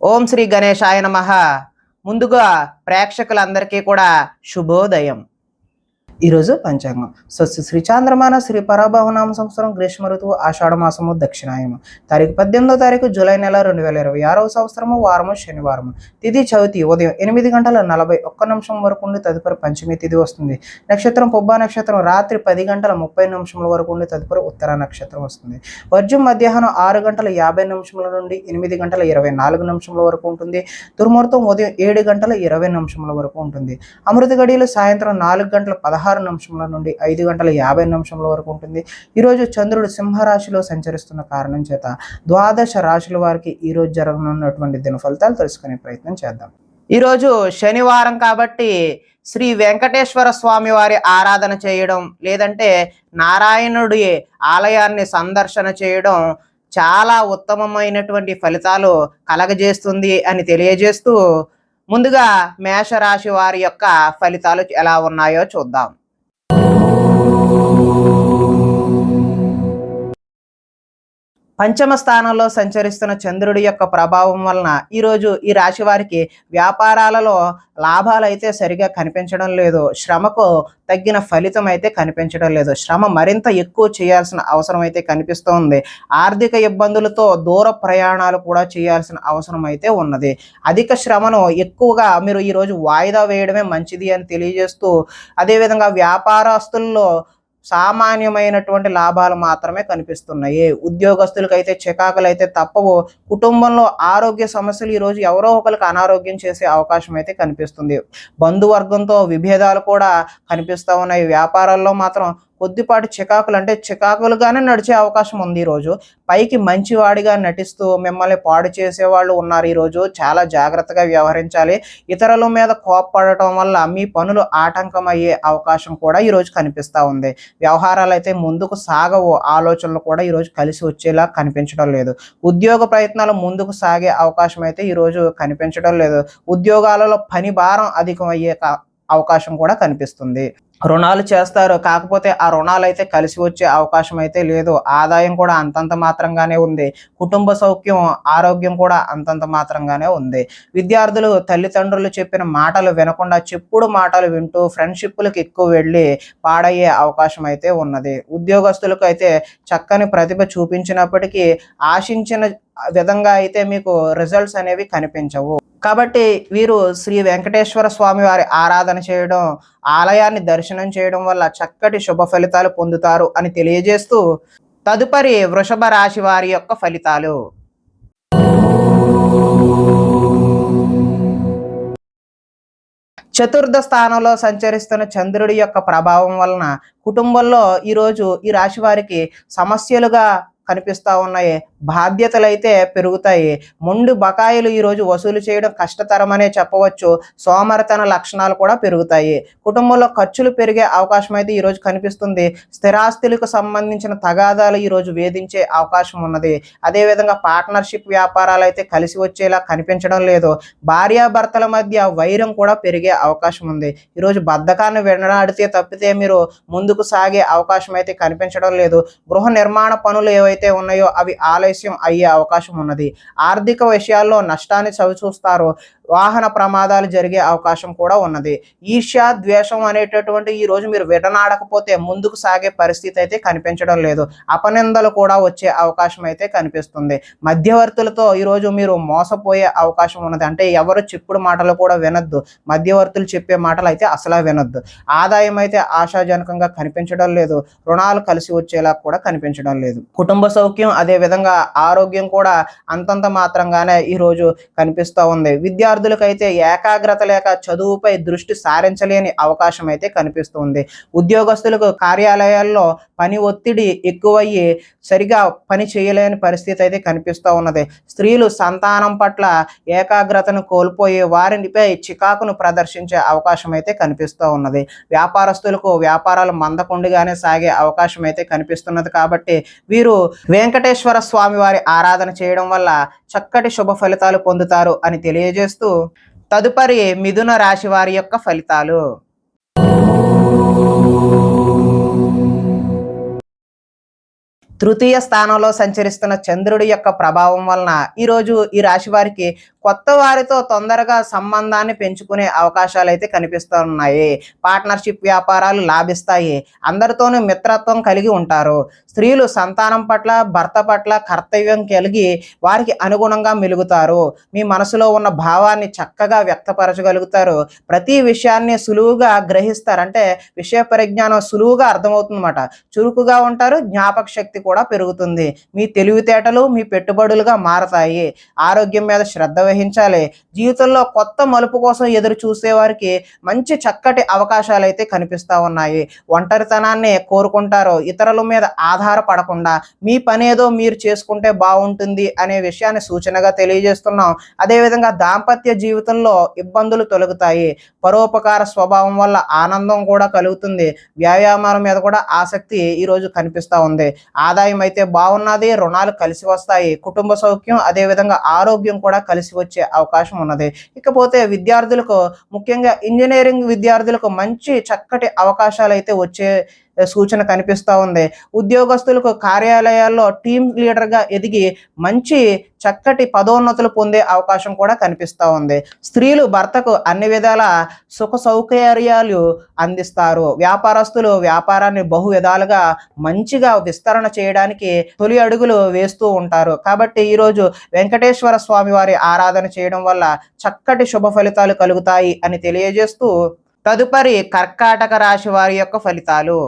ఓం శ్రీ గణేశాయ నమః. ముందుగా ప్రేక్షకులందరికీ కూడా శుభోదయం. ఈరోజు పంచాంగం స్వస్తి శ్రీ చాంద్రమాన శ్రీ పరాభవనామ సంవత్సరం గ్రీష్మ ఋతువు ఆషాఢ మాసము దక్షిణాయనం తారీఖు 18వ జూలై నెల 2026వ సంవత్సరము వారము శనివారము. తిథి చవితి ఉదయం 8:41 వరకు ఉండి తదుపరి పంచమి తిథి వస్తుంది. నక్షత్రం పుబ్బా నక్షత్రం రాత్రి 10:30 వరకు ఉండి తదుపరి ఉత్తర నక్షత్రం వస్తుంది. వర్జం మధ్యాహ్నం 6:50 నుండి 8:24 వరకు ఉంటుంది. దుర్ముహూర్తం ఉదయం 7:20 వరకు ఉంటుంది. అమృత గడియలు సాయంత్రం 4:16 నుండి 5:50 వరకు ఉంటుంది. ఈరోజు చంద్రుడు సింహరాశిలో సంచరిస్తున్న కారణం చేత ద్వాదశ రాశుల వారికి ఈరోజు జరగనున్నటువంటి దిన ఫలితాలు తెలుసుకునే ప్రయత్నం చేద్దాం. ఈరోజు శనివారం కాబట్టి శ్రీ వెంకటేశ్వర స్వామి వారి ఆరాధన చేయడం లేదంటే నారాయణుడి ఆలయాన్ని సందర్శన చేయడం చాలా ఉత్తమమైనటువంటి ఫలితాలు కలగజేస్తుంది అని తెలియజేస్తూ ముందుగా మేషరాశి వారి యొక్క ఫలితాలు ఎలా ఉన్నాయో చూద్దాం. పంచమ స్థానంలో సంచరిస్తున్న చంద్రుడి యొక్క ప్రభావం వలన ఈరోజు ఈ రాశి వారికి వ్యాపారాలలో లాభాలు అయితే సరిగా కనిపించడం లేదు. శ్రమకు తగ్గిన ఫలితం అయితే కనిపించడం లేదు. శ్రమ మరింత ఎక్కువ చేయాల్సిన అవసరం అయితే కనిపిస్తోంది. ఆర్థిక ఇబ్బందులతో దూర ప్రయాణాలు కూడా చేయాల్సిన అవసరం అయితే ఉన్నది. అధిక శ్రమను ఎక్కువగా మీరు ఈరోజు వాయిదా వేయడమే మంచిది అని తెలియజేస్తూ అదేవిధంగా వ్యాపారస్తుల్లో సామాన్యమైనటువంటి లాభాలు మాత్రమే కనిపిస్తున్నాయి. ఉద్యోగస్తులకు అయితే చికాకులు అయితే తప్పవు. కుటుంబంలో ఆరోగ్య సమస్యలు ఈరోజు ఎవరో ఒకరికి అనారోగ్యం చేసే అవకాశం అయితే కనిపిస్తుంది. బంధువర్గంతో విభేదాలు కూడా కనిపిస్తూ ఉన్నాయి. వ్యాపారాల్లో మాత్రం కొద్దిపాటి చికాకులు అంటే చికాకులుగానే నడిచే అవకాశం ఉంది. ఈరోజు పైకి మంచివాడిగా నటిస్తూ మిమ్మల్ని పాడు చేసేవాళ్ళు ఉన్నారు. ఈరోజు చాలా జాగ్రత్తగా వ్యవహరించాలి. ఇతరుల మీద కోప్పడటం వల్ల మీ పనులు ఆటంకం అయ్యే అవకాశం కూడా ఈరోజు కనిపిస్తూ ఉంది. వ్యవహారాలు అయితే ముందుకు సాగవు. ఆలోచనలు కూడా ఈరోజు కలిసి వచ్చేలా కనిపించడం లేదు. ఉద్యోగ ప్రయత్నాలు ముందుకు సాగే అవకాశం అయితే ఈరోజు కనిపించడం లేదు. ఉద్యోగాలలో పని భారం అధికమయ్యే అవకాశం కూడా కనిపిస్తుంది. రుణాలు చేస్తారు, కాకపోతే ఆ రుణాలు అయితే కలిసి వచ్చే అవకాశం అయితే లేదు. ఆదాయం కూడా అంతంత మాత్రంగానే ఉంది. కుటుంబ సౌఖ్యం ఆరోగ్యం కూడా అంతంత మాత్రంగానే ఉంది. విద్యార్థులు తల్లిదండ్రులు చెప్పిన మాటలు వినకుండా చెప్పుడు మాటలు వింటూ ఫ్రెండ్షిప్లకు ఎక్కువ వెళ్ళి పాడయ్యే అవకాశం అయితే ఉన్నది. ఉద్యోగస్తులకు అయితే చక్కని ప్రతిభ చూపించినప్పటికీ ఆశించిన విధంగా అయితే మీకు రిజల్ట్స్ అనేవి కనిపించవు. కాబట్టి వీరు శ్రీ వెంకటేశ్వర స్వామి వారి ఆరాధన చేయడం, ఆలయాన్ని దర్శనం చేయడం వల్ల చక్కటి శుభ ఫలితాలు పొందుతారు అని తెలియజేస్తూ తదుపరి వృషభ రాశి వారి యొక్క ఫలితాలు. చతుర్థ స్థానంలో సంచరిస్తున్న చంద్రుడి యొక్క ప్రభావం వలన కుటుంబంలో ఈరోజు ఈ రాశి వారికి సమస్యలుగా కనిపిస్తూ ఉన్నాయి. బాధ్యతలు అయితే పెరుగుతాయి. మొండి బకాయిలు ఈరోజు వసూలు చేయడం కష్టతరమనే చెప్పవచ్చు. సోమరితన లక్షణాలు కూడా పెరుగుతాయి. కుటుంబంలో ఖర్చులు పెరిగే అవకాశం అయితే ఈరోజు కనిపిస్తుంది. స్థిరాస్తులకు సంబంధించిన తగాదాలు ఈరోజు వేధించే అవకాశం ఉన్నది. అదేవిధంగా పార్ట్నర్షిప్ వ్యాపారాలు అయితే కలిసి వచ్చేలా కనిపించడం లేదు. భార్యాభర్తల మధ్య వైరం కూడా పెరిగే అవకాశం ఉంది. ఈరోజు బద్ధకాన్ని వెనడాడితే తప్పితే మీరు ముందుకు సాగే అవకాశం అయితే కనిపించడం లేదు. గృహ నిర్మాణ పనులు ఏవైతే ఉన్నాయో అవి ఆలస్యం అయ్యే అవకాశం ఉన్నది. ఆర్థిక విషయాల్లో నష్టాన్ని చవిచూస్తారు. వాహన ప్రమాదాలు జరిగే అవకాశం కూడా ఉన్నది. ఈర్ష్య ద్వేషం అనేటటువంటి ఈరోజు మీరు విడనాడకపోతే ముందుకు సాగే పరిస్థితి అయితే కనిపించడం లేదు. అపనిందలు కూడా వచ్చే అవకాశం అయితే కనిపిస్తుంది. మధ్యవర్తులతో ఈరోజు మీరు మోసపోయే అవకాశం ఉన్నది. అంటే ఎవరు చెప్పుడు మాటలు కూడా వినొద్దు. మధ్యవర్తులు చెప్పే మాటలు అయితే అసలు వినొద్దు. ఆదాయం అయితే ఆశాజనకంగా కనిపించడం లేదు. రుణాలు కలిసి వచ్చేలా కూడా కనిపించడం లేదు. కుటుంబ సౌఖ్యం అదే విధంగా ఆరోగ్యం కూడా అంతంత మాత్రంగానే ఈరోజు కనిపిస్తూ ఉంది. విద్యార్థులకైతే ఏకాగ్రత లేక చదువుపై దృష్టి సారించలేని అవకాశం అయితే కనిపిస్తుంది. ఉద్యోగస్తులకు కార్యాలయాల్లో పని ఒత్తిడి ఎక్కువయ్యి సరిగా పని చేయలేని పరిస్థితి అయితే కనిపిస్తూ ఉన్నది. స్త్రీలు సంతానం పట్ల ఏకాగ్రతను కోల్పోయి వారిపై చికాకును ప్రదర్శించే అవకాశం అయితే కనిపిస్తూ ఉన్నది. వ్యాపారస్తులకు వ్యాపారాలు మందకొండిగానే సాగే అవకాశం అయితే కనిపిస్తున్నది. కాబట్టి వీరు వెంకటేశ్వర స్వామి వారి ఆరాధన చేయడం వల్ల చక్కటి శుభ ఫలితాలు పొందుతారు అని తెలియజేస్తూ తదుపరి మిథున రాశి వారి యొక్క ఫలితాలు. తృతీయ స్థానంలో సంచరిస్తున్న చంద్రుడి యొక్క ప్రభావం వలన ఈరోజు ఈ రాశి వారికి కొత్త వారితో తొందరగా సంబంధాన్ని పెంచుకునే అవకాశాలు అయితే కనిపిస్తున్నాయి. పార్ట్నర్షిప్ వ్యాపారాలు లాభిస్తాయి. అందరితోనూ మిత్రత్వం కలిగి ఉంటారు. స్త్రీలు సంతానం పట్ల, భర్త పట్ల కర్తవ్యం కలిగి వారికి అనుగుణంగా మెలుగుతారు. మీ మనసులో ఉన్న భావాన్ని చక్కగా వ్యక్తపరచగలుగుతారు. ప్రతి విషయాన్ని సులువుగా గ్రహిస్తారు. అంటే విషయ పరిజ్ఞానం సులువుగా అర్థమవుతుందన్నమాట. చురుకుగా ఉంటారు. జ్ఞాపక శక్తి కూడా పెరుగుతుంది. మీ తెలివితేటలు మీ పెట్టుబడులుగా మారతాయి. ఆరోగ్యం మీద శ్రద్ధ వహించాలి. జీవితంలో కొత్త మలుపు కోసం ఎదురు చూసే వారికి మంచి చక్కటి అవకాశాలు అయితే కనిపిస్తూ ఉన్నాయి. ఒంటరితనాన్ని కోరుకుంటారు. ఇతరుల మీద ఆధారపడకుండా మీ పనేదో మీరు చేసుకుంటే బాగుంటుంది అనే విషయాన్ని సూచనగా తెలియజేస్తున్నాం. అదేవిధంగా దాంపత్య జీవితంలో ఇబ్బందులు తొలగుతాయి. పరోపకార స్వభావం వల్ల ఆనందం కూడా కలుగుతుంది. వ్యాయామాల మీద కూడా ఆసక్తి ఈరోజు కనిపిస్తూ ఉంది. ఆదాయం అయితే బాగున్నది. రుణాలు కలిసి వస్తాయి. కుటుంబ సౌఖ్యం అదేవిధంగా ఆరోగ్యం కూడా కలిసి వచ్చే అవకాశం ఉన్నది. ఇకపోతే విద్యార్థులకు, ముఖ్యంగా ఇంజనీరింగ్ విద్యార్థులకు మంచి చక్కటి అవకాశాలు అయితే వచ్చే సూచన కనిపిస్తూ ఉంది. ఉద్యోగస్తులకు కార్యాలయాల్లో టీమ్ లీడర్గా ఎదిగి మంచి చక్కటి పదోన్నతులు పొందే అవకాశం కూడా కనిపిస్తూ ఉంది. స్త్రీలు భర్తకు అన్ని విధాల సుఖ సౌకర్యాలు అందిస్తారు. వ్యాపారస్తులు వ్యాపారాన్ని బహు విధాలుగా మంచిగా విస్తరణ చేయడానికి తొలి అడుగులు వేస్తూ ఉంటారు. కాబట్టి ఈరోజు వెంకటేశ్వర స్వామి వారి ఆరాధన చేయడం వల్ల చక్కటి శుభ ఫలితాలు కలుగుతాయి అని తెలియజేస్తూ తదుపరి కర్కాటక రాశి వారి యొక్క ఫలితాలు.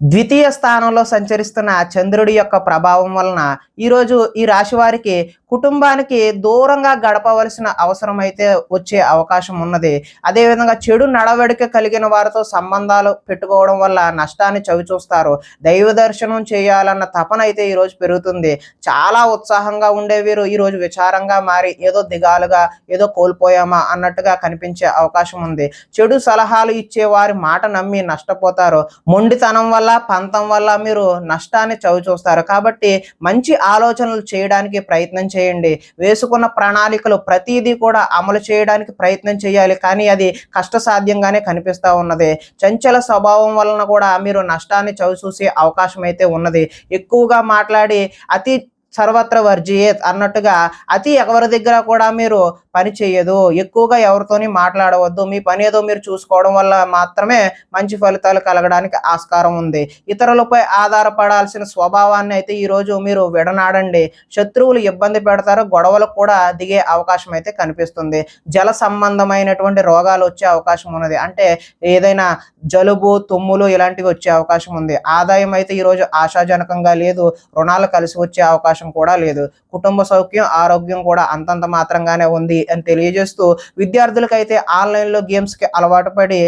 ద్వితీయ స్థానంలో సంచరిస్తున్న చంద్రుడి యొక్క ప్రభావం వలన ఈరోజు ఈ రాశి వారికి కుటుంబానికి దూరంగా గడపవలసిన అవసరం అయితే వచ్చే అవకాశం ఉన్నది. అదేవిధంగా చెడు నడవడిక కలిగిన వారితో సంబంధాలు పెట్టుకోవడం వల్ల నష్టాన్ని చవిచూస్తారు. దైవ దర్శనం చేయాలన్న తపన అయితే ఈరోజు పెరుగుతుంది. చాలా ఉత్సాహంగా ఉండే వీరు ఈరోజు విచారంగా మారి ఏదో దిగాలుగా ఏదో కోల్పోయామా అన్నట్టుగా కనిపించే అవకాశం ఉంది. చెడు సలహాలు ఇచ్చే వారి మాట నమ్మి నష్టపోతారు. మొండితనం వల్ల, పంతం వల్ల మీరు నష్టాన్ని చవిచూస్తారు. కాబట్టి మంచి ఆలోచనలు చేయడానికి ప్రయత్నం చేయండి. వేసుకున్న ప్రణాళికలు ప్రతిదీ కూడా అమలు చేయడానికి ప్రయత్నం చేయాలి. కానీ అది కష్టసాధ్యంగానే కనిపిస్తూ ఉన్నది. చంచల స్వభావం వలన కూడా మీరు నష్టాన్ని చవిచూసే అవకాశం అయితే ఉన్నది. ఎక్కువగా మాట్లాడి అతి సర్వత్ర వర్జియేత్ అన్నట్టుగా అతి ఎవరి దగ్గర కూడా మీరు పని చేయదు. ఎక్కువగా ఎవరితోని మాట్లాడవద్దు. మీ పని ఏదో మీరు చూసుకోవడం వల్ల మాత్రమే మంచి ఫలితాలు కలగడానికి ఆస్కారం ఉంది. ఇతరులపై ఆధారపడాల్సిన స్వభావాన్ని అయితే ఈరోజు మీరు విడనాడండి. శత్రువులు ఇబ్బంది పెడతారు. గొడవలకు కూడా దిగే అవకాశం అయితే కనిపిస్తుంది. జల సంబంధమైనటువంటి రోగాలు వచ్చే అవకాశం ఉన్నది. అంటే ఏదైనా జలుబు, తుమ్ములు ఇలాంటివి వచ్చే అవకాశం ఉంది. ఆదాయం అయితే ఈరోజు ఆశాజనకంగా లేదు. రుణాలు కలిసి వచ్చే అవకాశం కూడా లేదు. కుటుంబ సౌఖ్యం, ఆరోగ్యం కూడా అంతంత మాత్రంగానే ఉంది అని తెలియజేస్తూ విద్యార్థులకైతే ఆన్లైన్లో గేమ్స్కి అలవాటు పడి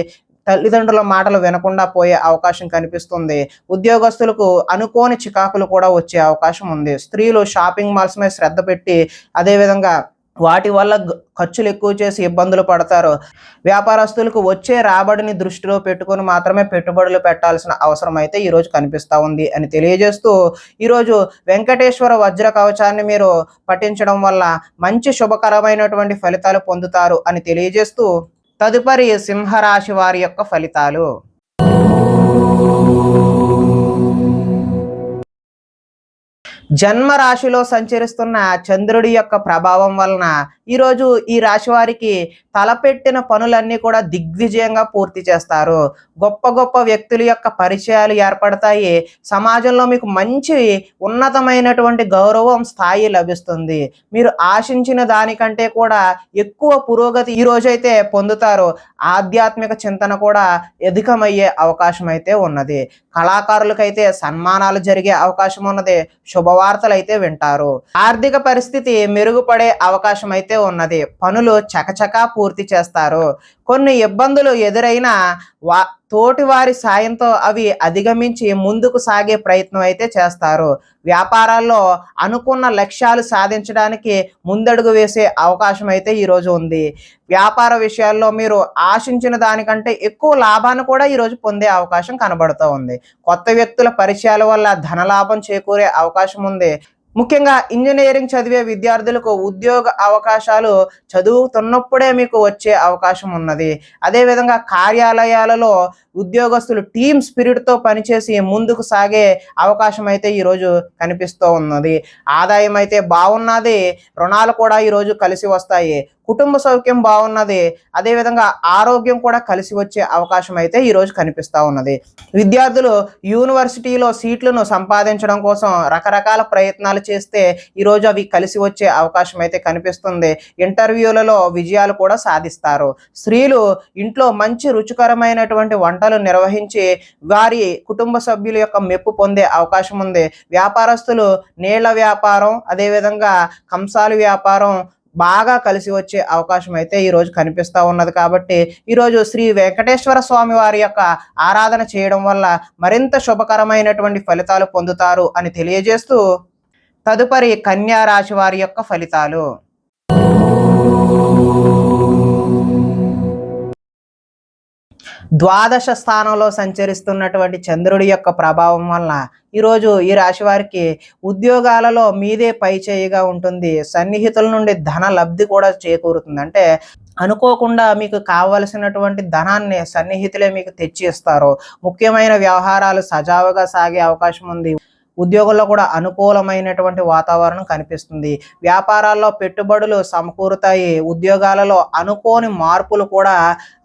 తల్లిదండ్రుల మాటలు వినకుండా పోయే అవకాశం కనిపిస్తుంది. ఉద్యోగస్తులకు అనుకోని చికాకులు కూడా వచ్చే అవకాశం ఉంది. స్త్రీలు షాపింగ్ మాల్స్ మీద శ్రద్ధ పెట్టి అదేవిధంగా వాటి వల్ల ఖర్చులు ఎక్కువ చేసి ఇబ్బందులు పడతారు. వ్యాపారస్తులకు వచ్చే రాబడిని దృష్టిలో పెట్టుకుని మాత్రమే పెట్టుబడులు పెట్టాల్సిన అవసరం అయితే ఈరోజు కనిపిస్తూ ఉంది అని తెలియజేస్తూ ఈరోజు వెంకటేశ్వర వజ్ర కవచాన్ని మీరు పఠించడం వల్ల మంచి శుభకరమైనటువంటి ఫలితాలు పొందుతారు అని తెలియజేస్తూ తదుపరి సింహరాశి వారి యొక్క ఫలితాలు. జన్మ రాశిలో సంచరిస్తున్న చంద్రుడి యొక్క ప్రభావం వలన ఈరోజు ఈ రాశి వారికి తలపెట్టిన పనులన్నీ కూడా దిగ్విజయంగా పూర్తి చేస్తారు. గొప్ప గొప్ప వ్యక్తుల యొక్క పరిచయాలు ఏర్పడతాయి. సమాజంలో మీకు మంచి ఉన్నతమైనటువంటి గౌరవం, స్థాయి లభిస్తుంది. మీరు ఆశించిన దానికంటే కూడా ఎక్కువ పురోగతి ఈ రోజైతే పొందుతారు. ఆధ్యాత్మిక చింతన కూడా అధికమయ్యే అవకాశం అయితే ఉన్నది. కళాకారులకైతే సన్మానాలు జరిగే అవకాశం ఉన్నది. శుభవార్తలు అయితే వింటారు. ఆర్థిక పరిస్థితి మెరుగుపడే అవకాశం అయితే ఉన్నది. పనులు చకచకా పూర్తి చేస్తారు. కొన్ని ఇబ్బందులు ఎదురైనా తోటి వారి సాయంతో అవి అధిగమించి ముందుకు సాగే ప్రయత్నం అయితే చేస్తారు. వ్యాపారాల్లో అనుకున్న లక్ష్యాలు సాధించడానికి ముందడుగు వేసే అవకాశం అయితే ఈరోజు ఉంది. వ్యాపార విషయాల్లో మీరు ఆశించిన దానికంటే ఎక్కువ లాభాన్ని కూడా ఈరోజు పొందే అవకాశం కనబడుతూ ఉంది. కొత్త వ్యక్తుల పరిచయాల వల్ల ధనలాభం చేకూరే అవకాశం ఉంది. ముఖ్యంగా ఇంజినీరింగ్ చదివే విద్యార్థులకు ఉద్యోగ అవకాశాలు చదువుతున్నప్పుడే మీకు వచ్చే అవకాశం ఉన్నది. అదేవిధంగా కార్యాలయాలలో ఉద్యోగస్తులు టీమ్ స్పిరిట్‌తో పనిచేసి ముందుకు సాగే అవకాశం అయితే ఈరోజు కనిపిస్తూ ఉన్నది. ఆదాయం అయితే బాగున్నది. రుణాలు కూడా ఈరోజు కలిసి వస్తాయి. కుటుంబ సౌఖ్యం బాగున్నది. అదేవిధంగా ఆరోగ్యం కూడా కలిసి వచ్చే అవకాశం అయితే ఈరోజు కనిపిస్తూ ఉన్నది. విద్యార్థులు యూనివర్సిటీలో సీట్లను సంపాదించడం కోసం రకరకాల ప్రయత్నాలు చేస్తే ఈరోజు అవి కలిసి వచ్చే అవకాశం అయితే కనిపిస్తుంది. ఇంటర్వ్యూలలో విజయాలు కూడా సాధిస్తారు. స్త్రీలు ఇంట్లో మంచి రుచికరమైనటువంటి వంటలు నిర్వహించి వారి కుటుంబ సభ్యుల యొక్క మెప్పు పొందే అవకాశం ఉంది. వ్యాపారస్తులు నీళ్ల వ్యాపారం, అదేవిధంగా కంసాలి వ్యాపారం బాగా కలిసి వచ్చే అవకాశం అయితే ఈరోజు కనిపిస్తూ ఉన్నది. కాబట్టి ఈరోజు శ్రీ వెంకటేశ్వర స్వామి వారి యొక్క ఆరాధన చేయడం వల్ల మరింత శుభకరమైనటువంటి ఫలితాలు పొందుతారు అని తెలియజేస్తూ, తదుపరి కన్యా రాశి వారి యొక్క ఫలితాలు. ద్వాదశ స్థానంలో సంచరిస్తున్నటువంటి చంద్రుడి యొక్క ప్రభావం వలన ఈరోజు ఈ రాశి వారికి ఉద్యోగాలలో మీదే పై చేయిగా ఉంటుంది. సన్నిహితుల నుండి ధన లబ్ధి కూడా చేకూరుతుంది. అంటే అనుకోకుండా మీకు కావలసినటువంటి ధనాన్ని సన్నిహితులే మీకు తెచ్చి ఇస్తారు. ముఖ్యమైన వ్యవహారాలు సజావుగా సాగే అవకాశం ఉంది. ఉద్యోగంలో కూడా అనుకూలమైనటువంటి వాతావరణం కనిపిస్తుంది. వ్యాపారాల్లో పెట్టుబడులు సమకూరుతాయి. ఉద్యోగాలలో అనుకోని మార్పులు కూడా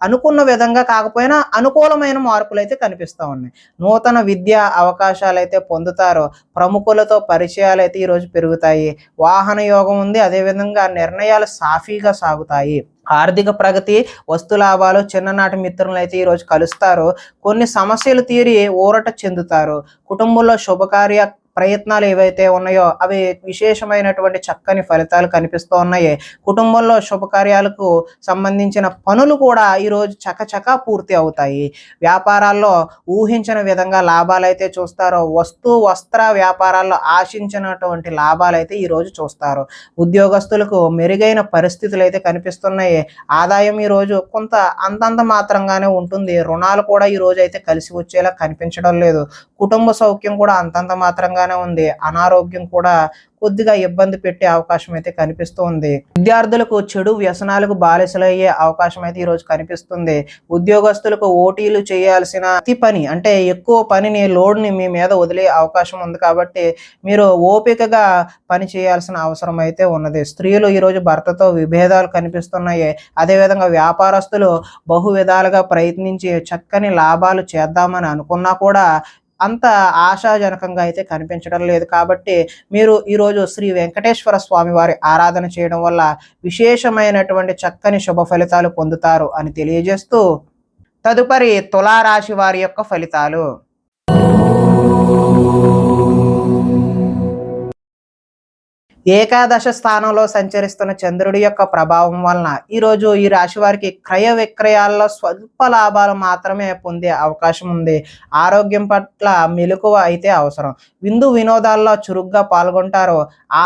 అనుకున్న విధంగా కాకపోయినా అనుకూలమైన మార్పులు అయితే కనిపిస్తూ ఉన్నాయి. నూతన విద్యా అవకాశాలు అయితే పొందుతారు. ప్రముఖులతో పరిచయాలు అయితే ఈరోజు పెరుగుతాయి. వాహన యోగం ఉంది. అదేవిధంగా నిర్ణయాలు సాఫీగా సాగుతాయి. ఆర్థిక ప్రగతి, వస్తు లాభాలు, చిన్ననాటి మిత్రులను అయితే ఈరోజు కలుస్తారు. కొన్ని సమస్యలు తీరి ఊరట చెందుతారు. కుటుంబంలో శుభకార్య ప్రయత్నాలు ఏవైతే ఉన్నాయో అవి విశేషమైనటువంటి చక్కని ఫలితాలు కనిపిస్తూ ఉన్నాయి. కుటుంబంలో శుభకార్యాలకు సంబంధించిన పనులు కూడా ఈరోజు చకచకా పూర్తి అవుతాయి. వ్యాపారాల్లో ఊహించిన విధంగా లాభాలు అయితే చూస్తారు. వస్త్ర వ్యాపారాల్లో ఆశించినటువంటి లాభాలు అయితే ఈరోజు చూస్తారు. ఉద్యోగస్తులకు మెరుగైన పరిస్థితులు అయితే కనిపిస్తున్నాయి. ఆదాయం ఈరోజు కొంత అంతంత మాత్రంగానే ఉంటుంది. రుణాలు కూడా ఈరోజు అయితే కలిసి వచ్చేలా కనిపించడం లేదు. కుటుంబ సౌఖ్యం కూడా అంతంత మాత్రంగానే ఉంది. అనారోగ్యం కూడా కొద్దిగా ఇబ్బంది పెట్టే అవకాశం అయితే కనిపిస్తుంది. విద్యార్థులకు చెడు వ్యసనాలకు బానిసలయ్యే అవకాశం అయితే ఈరోజు కనిపిస్తుంది. ఉద్యోగస్తులకు ఓటీలు చేయాల్సిన అతి పని అంటే ఎక్కువ పనిని లోడ్ని మీ మీద వదిలే అవకాశం ఉంది. కాబట్టి మీరు ఓపికగా పని చేయాల్సిన అవసరం అయితే ఉన్నది. స్త్రీలు ఈరోజు భర్తతో విభేదాలు కనిపిస్తున్నాయి. అదేవిధంగా వ్యాపారస్తులు బహు విధాలుగా ప్రయత్నించి చక్కని లాభాలు చేద్దామని అనుకున్నా కూడా అంత ఆశాజనకంగా అయితే కనిపించడం లేదు. కాబట్టి మీరు ఈరోజు శ్రీ వెంకటేశ్వర స్వామి వారి ఆరాధన చేయడం వల్ల విశేషమైనటువంటి చక్కని శుభ ఫలితాలు పొందుతారు అని తెలియజేస్తూ, తదుపరి తులారాశి వారి యొక్క ఫలితాలు. ఏకాదశ స్థానంలో సంచరిస్తున్న చంద్రుడి యొక్క ప్రభావం వలన ఈరోజు ఈ రాశి వారికి క్రయ విక్రయాల్లో స్వల్ప లాభాలు మాత్రమే పొందే అవకాశం ఉంది. ఆరోగ్యం పట్ల మెలకువ అయితే అవసరం. విందు వినోదాల్లో చురుగ్గా పాల్గొంటారు.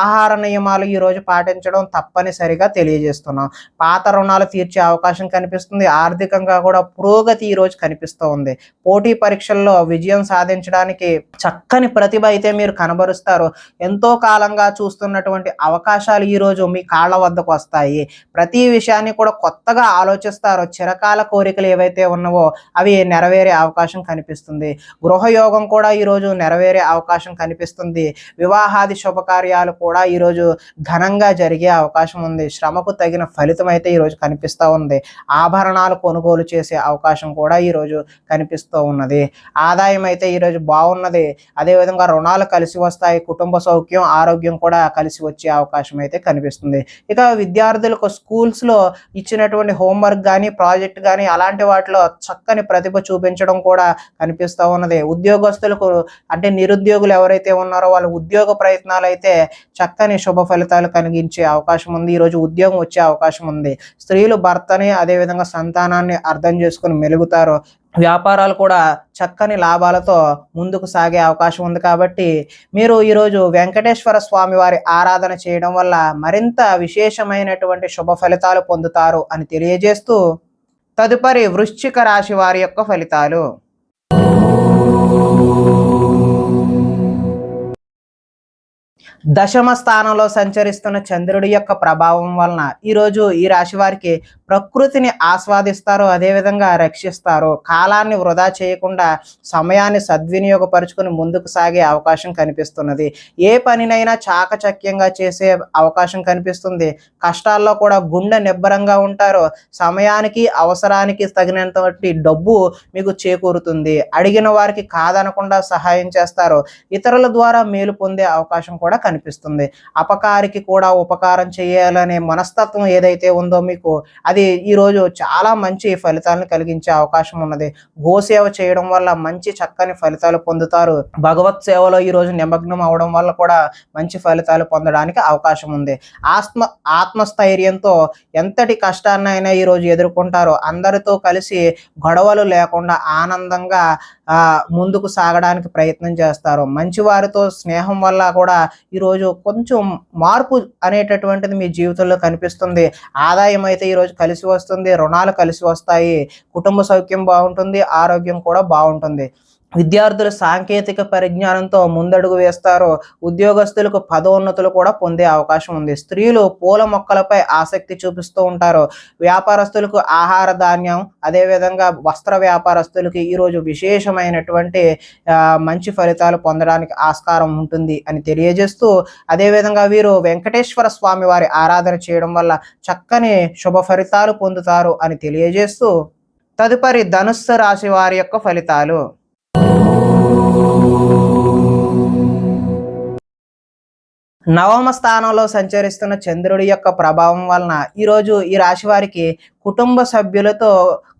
ఆహార నియమాలు ఈరోజు పాటించడం తప్పనిసరిగా తెలియజేస్తున్నాం. పాత రుణాలు తీర్చే అవకాశం కనిపిస్తుంది. ఆర్థికంగా కూడా పురోగతి ఈరోజు కనిపిస్తూ ఉంది. పోటీ పరీక్షల్లో విజయం సాధించడానికి చక్కని ప్రతిభ అయితే మీరు కనబరుస్తారు. ఎంతో కాలంగా చూస్తున్నటువంటి అవకాశాలు ఈరోజు మీ కాళ్ళ వద్దకు వస్తాయి. ప్రతి విషయాన్ని కూడా కొత్తగా ఆలోచిస్తారు. చిరకాల కోరికలు ఏవైతే ఉన్నావో అవి నెరవేరే అవకాశం కనిపిస్తుంది. గృహయోగం కూడా ఈరోజు నెరవేరే అవకాశం కనిపిస్తుంది. వివాహాది శుభకార్యాలు కూడా ఈరోజు ఘనంగా జరిగే అవకాశం ఉంది. శ్రమకు తగిన ఫలితం అయితే ఈరోజు కనిపిస్తూ ఉంది. ఆభరణాలు కొనుగోలు చేసే అవకాశం కూడా ఈరోజు కనిపిస్తూ ఉన్నది. ఆదాయం అయితే ఈరోజు బాగున్నది. అదేవిధంగా రుణాలు కలిసి వస్తాయి. కుటుంబ సౌఖ్యం, ఆరోగ్యం కూడా కలిసి వచ్చే అవకాశం అయితే కనిపిస్తుంది. ఇక విద్యార్థులకు స్కూల్స్లో ఇచ్చినటువంటి హోంవర్క్ కానీ ప్రాజెక్ట్ కానీ అలాంటి వాటిలో చక్కని ప్రతిభ చూపించడం కూడా కనిపిస్తూ ఉన్నది. ఉద్యోగస్తులకు అంటే నిరుద్యోగులు ఎవరైతే ఉన్నారో వాళ్ళ ఉద్యోగ ప్రయత్నాలు అయితే చక్కని శుభ ఫలితాలు కలిగించే అవకాశం ఉంది. ఈరోజు ఉద్యోగం వచ్చే అవకాశం ఉంది. స్త్రీలు భర్తని అదేవిధంగా సంతానాన్ని అర్థం చేసుకుని మెలుగుతారు. వ్యాపారాలు కూడా చక్కని లాభాలతో ముందుకు సాగే అవకాశం ఉంది. కాబట్టి మీరు ఈరోజు వెంకటేశ్వర స్వామి వారి ఆరాధన చేయడం వల్ల మరింత విశేషమైనటువంటి శుభ ఫలితాలు పొందుతారు అని తెలియజేస్తూ, తదుపరి వృశ్చిక రాశి వారి యొక్క ఫలితాలు. దశమ స్థానంలో సంచరిస్తున్న చంద్రుడి యొక్క ప్రభావం వలన ఈరోజు ఈ రాశి వారికి ప్రకృతిని ఆస్వాదిస్తారు, అదేవిధంగా రక్షిస్తారు. కాలాన్ని వృధా చేయకుండా సమయాన్ని సద్వినియోగపరుచుకుని ముందుకు సాగే అవకాశం కనిపిస్తున్నది. ఏ పనినైనా చాకచక్యంగా చేసే అవకాశం కనిపిస్తుంది. కష్టాల్లో కూడా గుండె నిబ్బరంగా ఉంటారు. సమయానికి అవసరానికి తగినంతటి డబ్బు మీకు చేకూరుతుంది. అడిగిన వారికి కాదనకుండా సహాయం చేస్తారు. ఇతరుల ద్వారా మేలు పొందే అవకాశం కూడా కనిపిస్తుంది. అపకారికి కూడా ఉపకారం చేయాలనే మనస్తత్వం ఏదైతే ఉందో మీకు, అది ఈరోజు చాలా మంచి ఫలితాలను కలిగించే అవకాశం ఉన్నది. గోసేవ చేయడం వల్ల మంచి చక్కని ఫలితాలు పొందుతారు. భగవత్ సేవలో ఈరోజు నిమగ్నం అవడం వల్ల కూడా మంచి ఫలితాలు పొందడానికి అవకాశం ఉంది. ఆత్మస్థైర్యంతో ఎంతటి కష్టాన్నైనా ఈరోజు ఎదుర్కొంటారు. అందరితో కలిసి గొడవలు లేకుండా ఆనందంగా ముందుకు సాగడానికి ప్రయత్నం చేస్తారు. మంచి వారితో స్నేహం వల్ల కూడా ఈరోజు కొంచెం మార్పు అనేటటువంటిది మీ జీవితంలో కనిపిస్తుంది. ఆదాయం అయితే ఈరోజు కలిసి వస్తుంది, రుణాలు కలిసి వస్తాయి, కుటుంబ సౌఖ్యం బాగుంటుంది, ఆరోగ్యం కూడా బాగుంటుంది. విద్యార్థులు సాంకేతిక పరిజ్ఞానంతో ముందడుగు వేస్తారు. ఉద్యోగస్తులకు పదోన్నతులు కూడా పొందే అవకాశం ఉంది. స్త్రీలు పూల మొక్కలపై ఆసక్తి చూపిస్తూ ఉంటారు. వ్యాపారస్తులకు ఆహార ధాన్యం, అదేవిధంగా వస్త్ర వ్యాపారస్తులకి ఈరోజు విశేషమైనటువంటి మంచి ఫలితాలు పొందడానికి ఆస్కారం ఉంటుంది అని తెలియజేస్తూ, అదేవిధంగా వీరు వెంకటేశ్వర స్వామి వారి ఆరాధన చేయడం వల్ల చక్కని శుభ ఫలితాలు పొందుతారు అని తెలియజేస్తూ, తదుపరి ధనుస్సు రాశి వారి యొక్క ఫలితాలు. నవమ స్థానంలో సంచరిస్తున్న చంద్రుడి యొక్క ప్రభావం వలన ఈరోజు ఈ రాశి వారికి కుటుంబ సభ్యులతో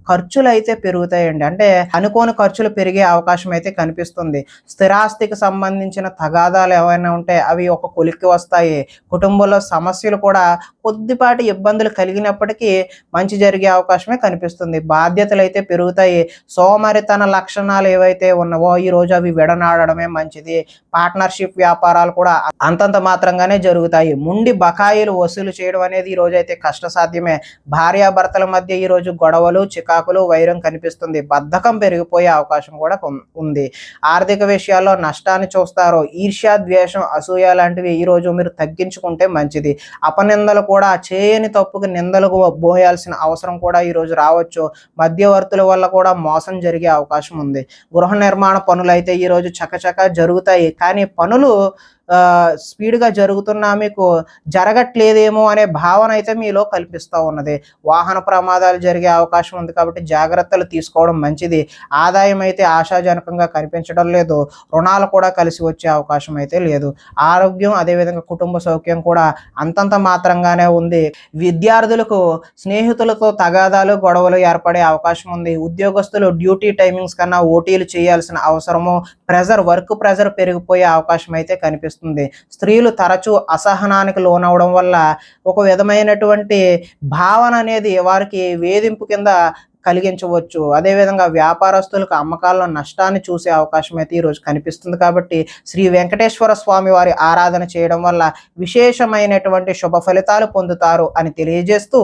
ఖర్చులు అయితే పెరుగుతాయండి. అంటే అనుకోని ఖర్చులు పెరిగే అవకాశం అయితే కనిపిస్తుంది. స్థిరాస్తికి సంబంధించిన తగాదాలు ఏవైనా ఉంటే అవి ఒక కొలిక్కి వస్తాయి. కుటుంబంలో సమస్యలు కూడా కొద్దిపాటి ఇబ్బందులు కలిగినప్పటికీ మంచి జరిగే అవకాశమే కనిపిస్తుంది. బాధ్యతలు అయితే పెరుగుతాయి. సోమరితన లక్షణాలు ఏవైతే ఉన్నావో ఈరోజు అవి విడనాడడమే మంచిది. పార్ట్నర్షిప్ వ్యాపారాలు కూడా అంతంత మాత్రంగానే జరుగుతాయి. ముండి బకాయిలు వసూలు చేయడం అనేది ఈరోజు అయితే కష్టసాధ్యమే. భార్యాభర్తల మధ్య ఈరోజు గొడవలు, చికాకులు, వైరం కనిపిస్తుంది. బద్ధకం పెరిగిపోయే అవకాశం కూడా ఉంది. ఆర్థిక విషయాల్లో నష్టాన్ని చూస్తారు. ఈర్ష్య, ద్వేషం, అసూయ లాంటివి ఈరోజు మీరు తగ్గించుకుంటే మంచిది. అపనిందలు కూడా చేయని తప్పుకు నిందలకు పోయాల్సిన అవసరం కూడా ఈరోజు రావచ్చు. మధ్యవర్తుల వల్ల కూడా మోసం జరిగే అవకాశం ఉంది. గృహ నిర్మాణ పనులు అయితే ఈరోజు చకచక జరుగుతాయి. కానీ పనులు స్పీడ్గా జరుగుతున్నా మీకు జరగట్లేదేమో అనే భావన అయితే మీలో కల్పిస్తూ ఉన్నది. వాహన ప్రమాదాలు జరిగే అవకాశం ఉంది కాబట్టి జాగ్రత్తలు తీసుకోవడం మంచిది. ఆదాయం అయితే ఆశాజనకంగా కనిపించడం లేదు. రుణాలు కూడా కలిసి వచ్చే అవకాశం అయితే లేదు. ఆరోగ్యం, అదేవిధంగా కుటుంబ సౌఖ్యం కూడా అంతంత మాత్రంగానే ఉంది. విద్యార్థులకు స్నేహితులతో తగాదాలు, గొడవలు ఏర్పడే అవకాశం ఉంది. ఉద్యోగస్తులు డ్యూటీ టైమింగ్స్ కన్నా ఓటీలు చేయాల్సిన అవసరము, వర్క్ ప్రెజర్ పెరిగిపోయే అవకాశం అయితే కనిపిస్తుంది. స్త్రీలు తరచూ అసహనానికి లోనవడం వల్ల ఒక విధమైనటువంటి భావన అనేది వారికి వేధింపు కింద కలిగించవచ్చు. అదేవిధంగా వ్యాపారస్తులకు అమ్మకాల్లో నష్టాన్ని చూసే అవకాశం అయితే ఈరోజు కనిపిస్తుంది. కాబట్టి శ్రీ వెంకటేశ్వర స్వామి వారి ఆరాధన చేయడం వల్ల విశేషమైనటువంటి శుభ ఫలితాలు పొందుతారు అని తెలియజేస్తూ,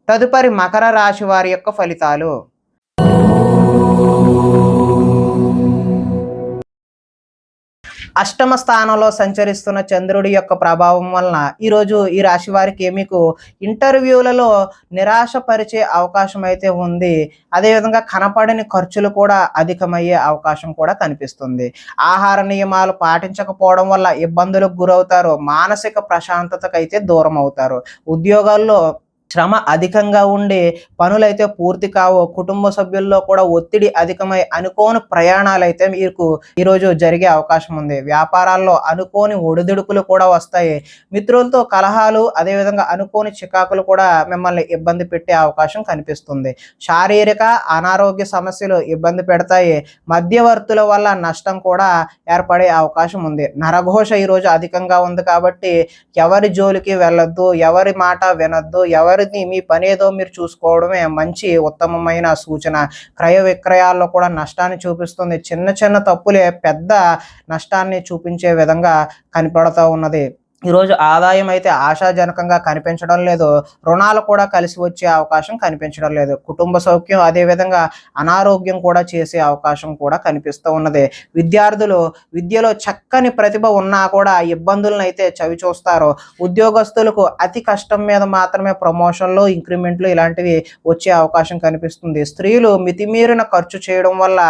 తదుపరి మకర రాశి వారి యొక్క ఫలితాలు. అష్టమ స్థానంలో సంచరిస్తున్న చంద్రుడి యొక్క ప్రభావం వలన ఈరోజు ఈ రాశి వారికి మీకు ఇంటర్వ్యూలలో నిరాశపరిచే అవకాశం అయితే ఉంది. అదేవిధంగా కనపడని ఖర్చులు కూడా అధికమయ్యే అవకాశం కూడా కనిపిస్తుంది. ఆహార నియమాలు పాటించకపోవడం వల్ల ఇబ్బందులకు గురవుతారు. మానసిక ప్రశాంతతకు అయితే దూరం అవుతారు. ఉద్యోగాల్లో శ్రమ అధికంగా ఉండి పనులైతే పూర్తి కావు. కుటుంబ సభ్యుల్లో కూడా ఒత్తిడి అధికమై అనుకోని ప్రయాణాలు అయితే మీకు ఈరోజు జరిగే అవకాశం ఉంది. వ్యాపారాల్లో అనుకోని ఒడిదుడుకులు కూడా వస్తాయి. మిత్రులతో కలహాలు, అదేవిధంగా అనుకోని చికాకులు కూడా మిమ్మల్ని ఇబ్బంది పెట్టే అవకాశం కనిపిస్తుంది. శారీరక అనారోగ్య సమస్యలు ఇబ్బంది పెడతాయి. మధ్యవర్తుల వల్ల నష్టం కూడా ఏర్పడే అవకాశం ఉంది. నరఘోష ఈరోజు అధికంగా ఉంది కాబట్టి ఎవరి జోలికి వెళ్ళొద్దు, ఎవరి మాట వినొద్దు. ఎవరిని మీ పని ఏదో మీరు చూసుకోవడమే మంచి ఉత్తమమైన సూచన. క్రయ విక్రయాల్లో కూడా నష్టాన్ని చూపిస్తుంది. చిన్న చిన్న తప్పులే పెద్ద నష్టాన్ని చూపించే విధంగా కనపడుతూ ఉన్నది. ఈరోజు ఆదాయం అయితే ఆశాజనకంగా కనిపించడం లేదు. రుణాలు కూడా కలిసి వచ్చే అవకాశం కనిపించడం లేదు. కుటుంబ సౌఖ్యం అదేవిధంగా అనారోగ్యం కూడా చేసే అవకాశం కూడా కనిపిస్తూ ఉన్నది. విద్యార్థులు విద్యలో చక్కని ప్రతిభ ఉన్నా కూడా ఇబ్బందులను అయితే చవిచూస్తారు. ఉద్యోగస్తులకు అతి కష్టం మీద మాత్రమే ప్రమోషన్లు, ఇంక్రిమెంట్లు ఇలాంటివి వచ్చే అవకాశం కనిపిస్తుంది. స్త్రీలు మితిమీరిన ఖర్చు చేయడం వల్ల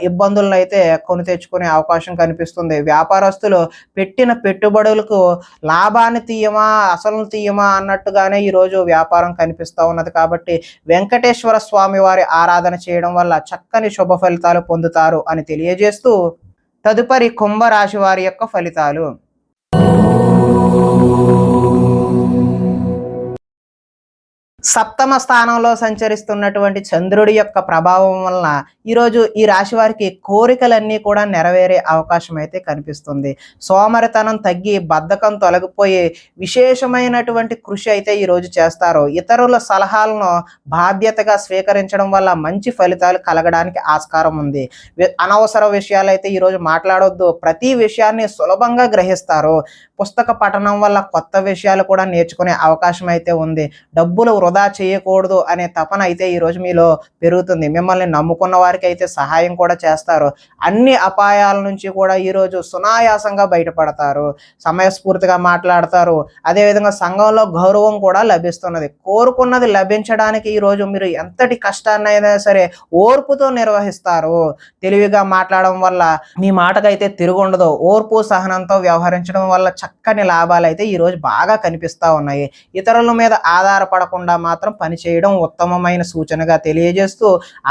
ఇబ్బందులను అయితే కొని తెచ్చుకునే అవకాశం కనిపిస్తుంది. వ్యాపారస్తులు పెట్టిన పెట్టుబడులకు లాభాన్ని తీయమా అసలు తీయమా అన్నట్టుగానే ఈరోజు వ్యాపారం కనిపిస్తూ ఉన్నది. కాబట్టి వెంకటేశ్వర స్వామి వారి ఆరాధన చేయడం వల్ల చక్కని శుభ ఫలితాలు పొందుతారు అని తెలియజేస్తూ తదుపరి కుంభరాశి వారి యొక్క ఫలితాలు. సప్తమ స్థానంలో సంచరిస్తున్నటువంటి చంద్రుడి యొక్క ప్రభావం వలన ఈరోజు ఈ రాశి వారికి కోరికలన్నీ కూడా నెరవేరే అవకాశం అయితే కనిపిస్తుంది. సోమరితనం తగ్గి బద్ధకం తొలగిపోయి విశేషమైనటువంటి కృషి అయితే ఈరోజు చేస్తారు. ఇతరుల సలహాలను బాధ్యతగా స్వీకరించడం వల్ల మంచి ఫలితాలు కలగడానికి ఆస్కారం ఉంది. అనవసర విషయాలు అయితే ఈరోజు మాట్లాడొద్దు. ప్రతి విషయాన్ని సులభంగా గ్రహిస్తారు. పుస్తక పఠనం వల్ల కొత్త విషయాలు కూడా నేర్చుకునే అవకాశం అయితే ఉంది. డబ్బులు వృధా చేయకూడదు అనే తపన అయితే ఈరోజు మీలో పెరుగుతుంది. మిమ్మల్ని నమ్ముకున్న వారికి అయితే సహాయం కూడా చేస్తారు. అన్ని అపాయాల నుంచి కూడా ఈరోజు సునాయాసంగా బయటపడతారు. సమయస్ఫూర్తిగా మాట్లాడతారు. అదేవిధంగా సంఘంలో గౌరవం కూడా లభిస్తున్నది. కోరుకున్నది లభించడానికి ఈరోజు మీరు ఎంతటి కష్టాన్ని అయినా సరే ఓర్పుతో నిర్వహిస్తారు. తెలివిగా మాట్లాడడం వల్ల మీ మాటకైతే తిరుగుండదు. ఓర్పు సహనంతో వ్యవహరించడం వల్ల చక్కని లాభాలు అయితే ఈరోజు బాగా కనిపిస్తూ ఉన్నాయి. ఇతరుల మీద ఆధారపడకుండా మాత్రం పనిచేయడం ఉత్తమమైన సూచనగా తెలియజేస్తూ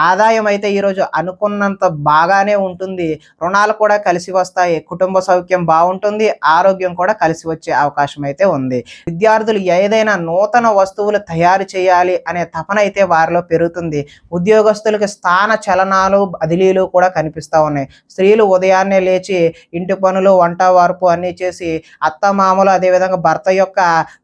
ఆదాయం అయితే ఈరోజు అనుకున్నంత బాగానే ఉంటుంది. రుణాలు కూడా కలిసి వస్తాయి. కుటుంబ సౌఖ్యం బాగుంటుంది. ఆరోగ్యం కూడా కలిసి వచ్చే అవకాశం అయితే ఉంది. విద్యార్థులు ఏదైనా నూతన వస్తువులు తయారు చేయాలి అనే తపన అయితే వారిలో పెరుగుతుంది. ఉద్యోగస్తులకి స్థాన చలనాలు బదిలీలు కూడా కనిపిస్తూ ఉన్నాయి. స్త్రీలు ఉదయాన్నే లేచి ఇంటి పనులు, వంట వార్పు అన్నీ చేసి అత్తమామలు అదేవిధంగా భర్త యొక్క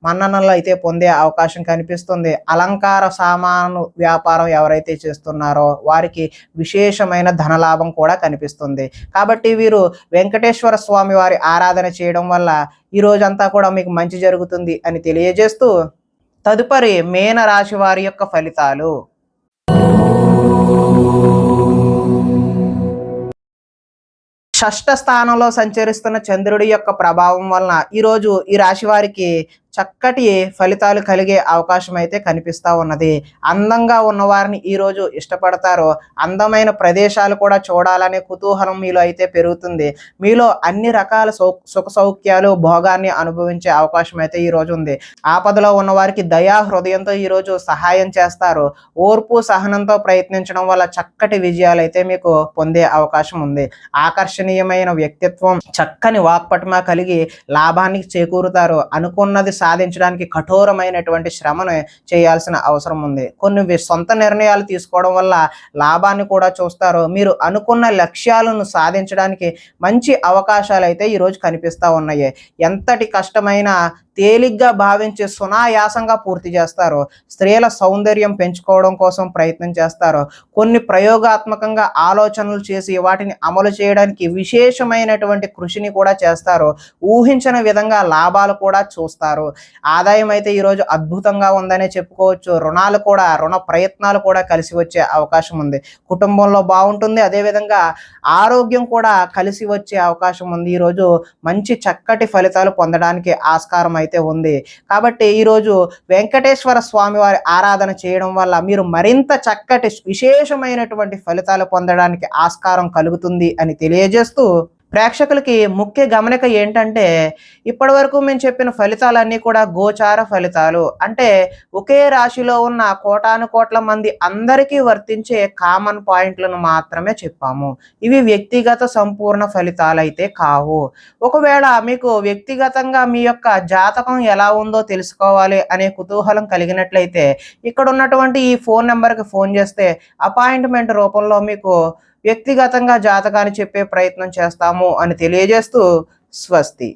మన్ననలు అయితే పొందే అవకాశం కనిపిస్తుంది. అలంకార సామాను వ్యాపారం ఎవరైతే చేస్తున్నారో వారికి విశేషమైన ధనలాభం కూడా కనిపిస్తుంది. కాబట్టి వీరు వెంకటేశ్వర స్వామి వారి ఆరాధన చేయడం వల్ల ఈ రోజంతా కూడా మీకు మంచి జరుగుతుంది అని తెలియజేస్తూ తదుపరి మీన రాశి వారి యొక్క ఫలితాలు. షష్ఠ స్థానంలో సంచరిస్తున్న చంద్రుడి యొక్క ప్రభావం వలన ఈరోజు ఈ రాశి వారికి చక్కటి ఫలితాలు కలిగే అవకాశం అయితే కనిపిస్తూ ఉన్నది. అందంగా ఉన్నవారిని ఈరోజు ఇష్టపడతారు. అందమైన ప్రదేశాలు కూడా చూడాలనే కుతూహలం మీలో అయితే పెరుగుతుంది. మీలో అన్ని రకాల సుఖ సౌఖ్యాలు భోగాన్ని అనుభవించే అవకాశం అయితే ఈరోజు ఉంది. ఆపదలో ఉన్నవారికి దయా హృదయంతో ఈరోజు సహాయం చేస్తారు. ఓర్పు సహనంతో ప్రయత్నించడం వల్ల చక్కటి విజయాలు అయితే మీకు పొందే అవకాశం ఉంది. ఆకర్షణీయమైన వ్యక్తిత్వం, చక్కని వాక్పటిమ కలిగి లాభానికి చేకూరుతారు. అనుకున్నది సాధించడానికి కఠోరమైనటువంటి శ్రమను చేయాల్సిన అవసరం ఉంది. కొన్ని సొంత నిర్ణయాలు తీసుకోవడం వల్ల లాభాన్ని కూడా చూస్తారు. మీరు అనుకున్న లక్ష్యాలను సాధించడానికి మంచి అవకాశాలు అయితే ఈరోజు కనిపిస్తూ ఉన్నాయి. ఎంతటి కష్టమైన తేలిగ్గా భావించి సునాయాసంగా పూర్తి చేస్తారు. స్త్రీల సౌందర్యం పెంచుకోవడం కోసం ప్రయత్నం చేస్తారు. కొన్ని ప్రయోగాత్మకంగా ఆలోచనలు చేసి వాటిని అమలు చేయడానికి విశేషమైనటువంటి కృషిని కూడా చేస్తారు. ఊహించని విధంగా లాభాలు కూడా చూస్తారు. ఆదాయం అయితే ఈరోజు అద్భుతంగా ఉందనే చెప్పుకోవచ్చు. రుణ ప్రయత్నాలు కూడా కలిసి వచ్చే అవకాశం ఉంది. కుటుంబంలో బాగుంటుంది. అదేవిధంగా ఆరోగ్యం కూడా కలిసి వచ్చే అవకాశం ఉంది. ఈరోజు మంచి చక్కటి ఫలితాలు పొందడానికి ఆస్కారం అయితే ఉంది. కాబట్టి ఈరోజు వెంకటేశ్వర స్వామి వారి ఆరాధన చేయడం వల్ల మీరు మరింత చక్కటి విశేషమైనటువంటి ఫలితాలు పొందడానికి ఆస్కారం కలుగుతుంది అని తెలియజేస్తూ ప్రేక్షకులకి ముఖ్య గమనిక ఏంటంటే ఇప్పటి వరకు మేము చెప్పిన ఫలితాలన్నీ కూడా గోచార ఫలితాలు. అంటే ఒకే రాశిలో ఉన్న కోటాను కోట్ల మంది అందరికీ వర్తించే కామన్ పాయింట్లను మాత్రమే చెప్పాము. ఇవి వ్యక్తిగత సంపూర్ణ ఫలితాలు అయితే కావు. ఒకవేళ మీకు వ్యక్తిగతంగా మీ యొక్క జాతకం ఎలా ఉందో తెలుసుకోవాలి అనే కుతూహలం కలిగినట్లయితే ఇక్కడ ఉన్నటువంటి ఈ ఫోన్ నెంబర్కి ఫోన్ చేస్తే అపాయింట్మెంట్ రూపంలో మీకు వ్యక్తిగతంగా జాతకాన్ని చెప్పే ప్రయత్నం చేస్తాము అని తెలియజేస్తూ స్వస్తి.